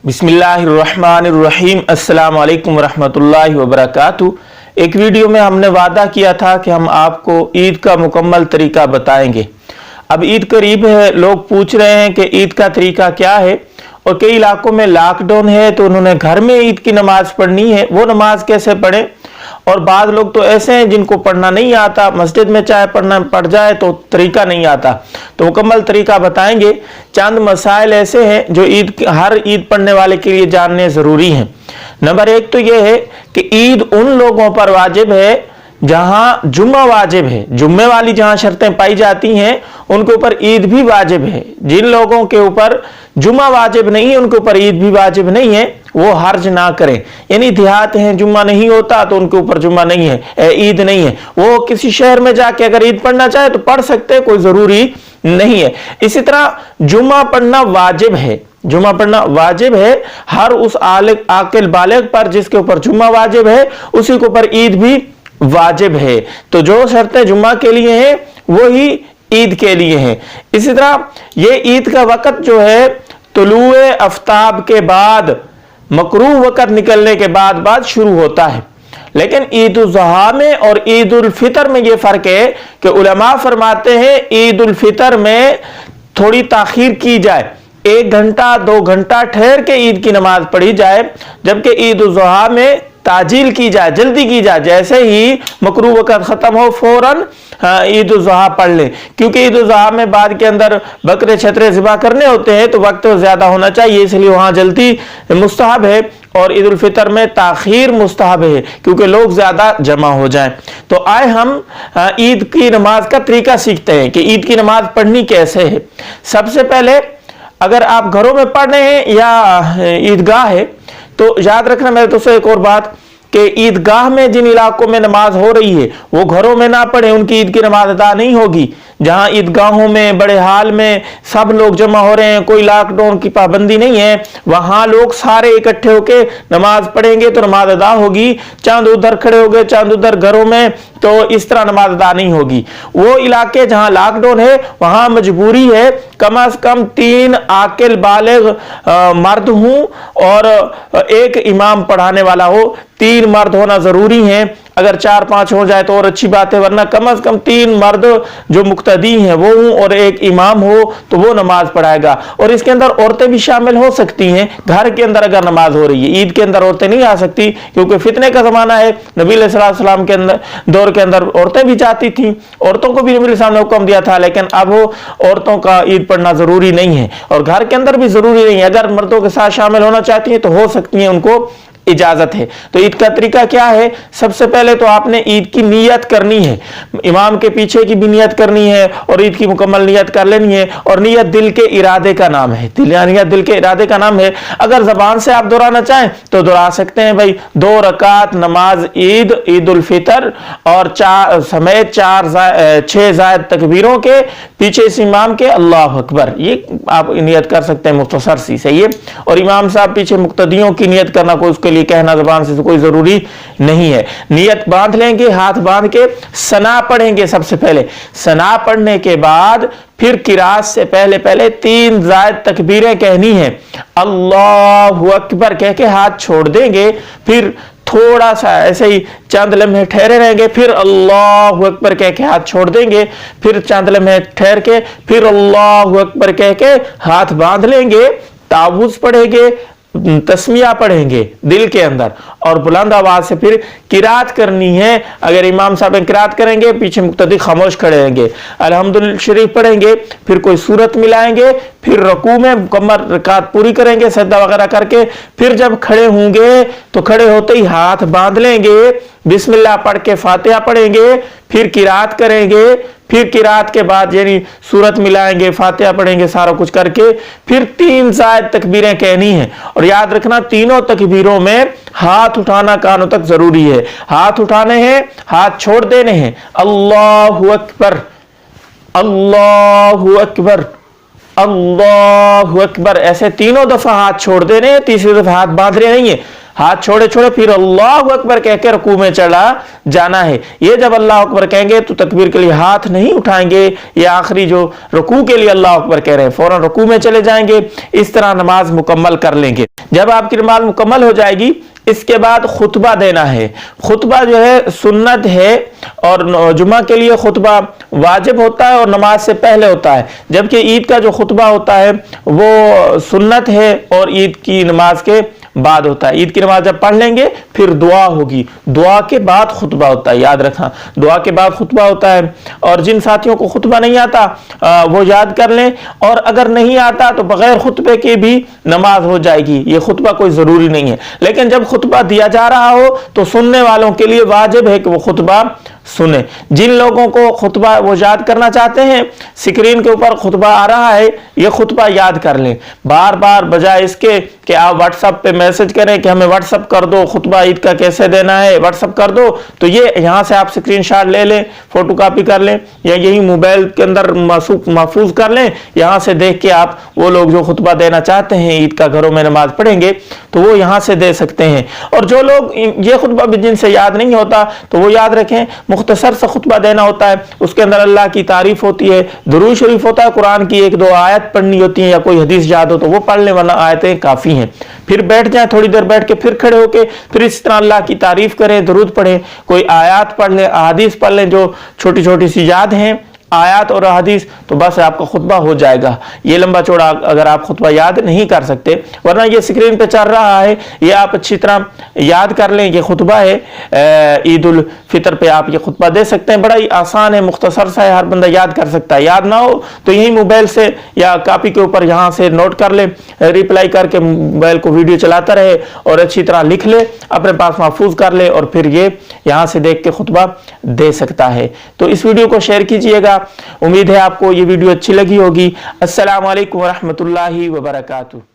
बिस्मिल्लाहिर्रहमानिर्रहीम। अस्सलाम-ओ-अलैकुम वरहमतुल्लाहि वबरकातुहू। एक वीडियो में हमने वादा किया था कि हम आपको ईद का मुकम्मल तरीका बताएंगे। अब ईद करीब है, लोग पूछ रहे हैं कि ईद का तरीका क्या है, और कई इलाकों में लॉकडाउन है तो उन्होंने घर में ईद की नमाज पढ़नी है, वो नमाज कैसे पढ़ें। और बाद लोग तो ऐसे हैं जिनको पढ़ना नहीं आता, मस्जिद में चाहे पढ़ना पड़ जाए तो तरीका नहीं आता, तो मुकम्मल तरीका बताएंगे। चंद मसाइल ऐसे हैं जो हर ईद पढ़ने वाले के लिए जानने ज़रूरी हैं। नंबर एक तो यह है कि ईद उन लोगों पर वाजिब है जहां जुम्मा वाजिब है, जुम्मे वाली जहां शर्तें पाई जाती हैं उनके ऊपर ईद भी वाजिब है। जिन लोगों के ऊपर जुम्मा वाजिब नहीं है उनके ऊपर ईद भी वाजिब नहीं है, वो हर्ज ना करें। यानी देहात हैं, जुम्मा नहीं होता तो उनके ऊपर जुम्मा नहीं है, ईद नहीं है, वो किसी शहर में जाके अगर ईद पढ़ना चाहे तो पढ़ सकते हैं, कोई जरूरी नहीं है। इसी तरह जुम्मा पढ़ना वाजिब है, जुम्मा पढ़ना वाजिब है हर उस आकिल बालिग पर जिसके ऊपर जुम्मा वाजिब है, उसी के ऊपर ईद भी वाजिब है। तो जो शर्तें जुम्मा के लिए हैं वही ईद के लिए हैं। इसी तरह ये ईद का वक्त जो है तुलुए आफ्ताब के बाद, मकरूह वक्त निकलने के बाद शुरू होता है। लेकिन ईद उल ज़ुहा में और ईद उल फितर में ये फर्क है कि उलमा फरमाते हैं ईद उल फितर में थोड़ी ताखीर की जाए, 1 घंटा 2 घंटा ठहर के ईद की नमाज पढ़ी जाए, जबकि ईद उल ज़ुहा में ताजील की जाए, जल्दी की जाए, जैसे ही मकरूह वक़्त खत्म हो फौरन ईद उल ज़ुहा पढ़ लें। क्योंकि ईद उल ज़ुहा में बाद के अंदर बकरे छतरे ज़िबा करने होते हैं तो वक्त ज्यादा होना चाहिए, इसलिए वहां जल्दी मुस्तहब है। और ईद उल फितर में ताखीर मुस्तहब है क्योंकि लोग ज्यादा जमा हो जाएं। तो आए हम ईद की नमाज का तरीका सीखते हैं कि ईद की नमाज पढ़नी कैसे है। सबसे पहले अगर आप घरों में पढ़ रहे हैं या ईदगाह है तो याद रखना मेरे तो से एक और बात कि ईदगाह में जिन इलाकों में नमाज हो रही है वो घरों में ना पढ़े, उनकी ईद की नमाज अदा नहीं होगी। जहां ईदगाहों में बड़े हाल में सब लोग जमा हो रहे हैं, कोई लॉकडाउन की पाबंदी नहीं है, वहां लोग सारे इकट्ठे होकर नमाज पढ़ेंगे तो नमाज अदा होगी। चांद उधर खड़े हो गए, चांद उधर घरों में, तो इस तरह नमाज अदा नहीं होगी। वो इलाके जहां लॉकडाउन है वहां मजबूरी है कम से कम 3 आकिल बालिग मर्द हों और 1 इमाम पढ़ाने वाला हो। 3 मर्द होना जरूरी है, अगर 4-5 हो जाए तो और अच्छी बात है, वरना कम से कम 3 मर्द जो मुक्तदी हैं वो हों और 1 इमाम हो तो वो नमाज पढ़ाएगा। और इसके अंदर औरतें भी शामिल हो सकती हैं, घर के अंदर अगर नमाज हो रही है। ईद के अंदर औरतें नहीं आ सकती क्योंकि फितने का जमाना है। नबी अलैहिस्सलाम के अंदर दौर के अंदर औरतें भी जाती थी, औरतों को भी नबी अलैहिस्सलाम ने हुक्म दिया था, लेकिन अब औरतों का ईद पढ़ना जरूरी नहीं है और घर के अंदर भी जरूरी नहीं है। अगर मर्दों के साथ शामिल होना चाहती हैं तो हो सकती हैं, उनको इजाजत है। तो ईद का तरीका क्या है? सबसे पहले तो आपने ईद की नियत करनी है, इमाम के पीछे की भी नियत करनी है और ईद की मुकम्मल नियत कर लेनी है। और नियत दिल के इरादे का नाम है, नियत दिल के इरादे का नाम है। अगर जबान से आप दोहराना चाहें तो दोहरा सकते हैं भाई, 2 रकात नमाज ईद उल फितर और 4 समेत 6 जायद तकबीरों के पीछे इस इमाम के अल्लाह अकबर, ये आप नियत कर सकते हैं, मुख्तसर सी सही है। और इमाम साहब पीछे मुक्तदियों की नियत करना कोई उसके लिए कहना जबान से तो कोई जरूरी नहीं है। नियत बांध लेंगे, हाथ बांध के सना पढ़ेंगे। सबसे पहले सना पढ़ने के बाद फिर किरात से पहले 3 जायद तकबीरें कहनी है। अल्लाहु अकबर कह के हाथ छोड़ देंगे, फिर थोड़ा सा ऐसे ही चंद लम्हे ठहरे रहेंगे, फिर अल्लाहु अकबर कह के हाथ छोड़ देंगे, फिर चंद लम्हे ठहर के फिर अल्लाहु अकबर कह के हाथ बांध लेंगे। तावुज़ पढ़ेंगे, तस्मिया पढ़ेंगे दिल के अंदर और बुलंद आवाज से फिर किरात करनी है। अगर इमाम साहब किरात करेंगे पीछे मुक्तदी खामोश खड़े रहेंगे, अल्हम्दुलिल्लाह शरीफ पढ़ेंगे, फिर कोई सूरत मिलाएंगे, फिर रकू में मुकम्मल रकात पूरी करेंगे सजदा वगैरह करके। फिर जब खड़े होंगे तो खड़े होते ही हाथ बांध लेंगे, बिस्मिल्लाह पढ़ के फातिहा पढ़ेंगे, फिर किरात करेंगे, फिर किरात के बाद यानी सूरत मिलाएंगे, फातिहा पढ़ेंगे, सारा कुछ करके फिर 3 जायद तकबीरें कहनी है। और याद रखना तीनों तकबीरों में हाथ उठाना कानों तक जरूरी है। हाथ उठाने हैं, हाथ छोड़ देने हैं। अल्लाहु अकबर, अल्लाहु अकबर, अल्लाहु अकबर, ऐसे 3 दफा हाथ छोड़ देने हैं, तीसरी दफा हाथ बांधने नहीं है। हाथ छोड़े छोड़े फिर अल्लाह अकबर कह के रुकू में चढ़ा जाना है। ये जब अल्लाह अकबर कहेंगे तो तकबीर के लिए हाथ नहीं उठाएंगे, ये आखिरी जो रुकू के लिए अल्लाह अकबर कह रहे हैं, फौरन रुकू में चले जाएंगे। इस तरह नमाज मुकम्मल कर लेंगे। जब आपकी नमाज मुकम्मल हो जाएगी, इसके बाद खुतबा देना है। खुतबा जो है सुन्नत है और जुमा के लिए खुतबा वाजिब होता है और नमाज से पहले होता है, जबकि ईद का जो खुतबा होता है वो सुन्नत है और ईद की नमाज के बाद होता है। ईद की नमाज जब पढ़ लेंगे फिर दुआ होगी, दुआ के बाद खुतबा होता है, याद रखना, दुआ के बाद खुतबा होता है। और जिन साथियों को खुतबा नहीं आता वो याद कर लें, और अगर नहीं आता तो बगैर खुतबे के भी नमाज हो जाएगी। ये खुतबा कोई जरूरी नहीं है, लेकिन जब खुतबा दिया जा रहा हो तो सुनने वालों के लिए वाजिब है कि वो खुतबा सुने। जिन लोगों को खुतबा वो याद करना चाहते हैं, स्क्रीन के ऊपर खुतबा आ रहा है, ये खुतबा याद कर लें। बार बार बजाय इसके कि आप व्हाट्सएप पे मैसेज करें कि हमें व्हाट्सएप कर दो, खुतबा ईद का कैसे देना है व्हाट्सएप कर दो, तो ये यहाँ से आप स्क्रीनशॉट ले लें, फोटो कॉपी कर लें, या यही मोबाइल के अंदर महफूज कर लें। यहाँ से देख के आप वो लोग जो खुतबा देना चाहते हैं ईद का, घरों में नमाज पढ़ेंगे, तो वो यहाँ से दे सकते हैं। और जो लोग ये खुतबा भी जिनसे याद नहीं होता, तो वो याद रखें मुख्तसर सा खुतबा देना होता है, उसके अंदर अल्लाह की तारीफ होती है, दुरूद शरीफ होता है, कुरान की एक दो आयत पढ़नी होती है, या कोई हदीस याद हो तो वो पढ़ लें, वरना आयतें काफी हैं। फिर बैठ जाएं, थोड़ी देर बैठ के फिर खड़े होके फिर इस तरह अल्लाह की तारीफ करें, दुरूद पढ़ें, कोई आयत पढ़ लें, अहादीस पढ़ लें जो छोटी छोटी सी याद हैं, आयत और हदीस, तो बस आपका खुतबा हो जाएगा। ये लंबा चौड़ा अगर आप खुतबा याद नहीं कर सकते, वरना ये स्क्रीन पे चल रहा है, ये आप अच्छी तरह याद कर लें। ये खुतबा है ईद उल फितर पे, आप ये खुतबा दे सकते हैं। बड़ा ही आसान है, मुख्तसर सा है, हर बंदा याद कर सकता है। याद ना हो तो यही मोबाइल से या कॉपी के ऊपर यहाँ से नोट कर ले, रिप्लाई करके मोबाइल को वीडियो चलाता रहे और अच्छी तरह लिख ले, अपने पास महफूज कर ले, और फिर ये यहाँ से देख के खुतबा दे सकता है। तो इस वीडियो को शेयर कीजिएगा। उम्मीद है आपको ये वीडियो अच्छी लगी होगी। अस्सलाम वालेकुम व रहमतुल्लाहि व बरकातुहू।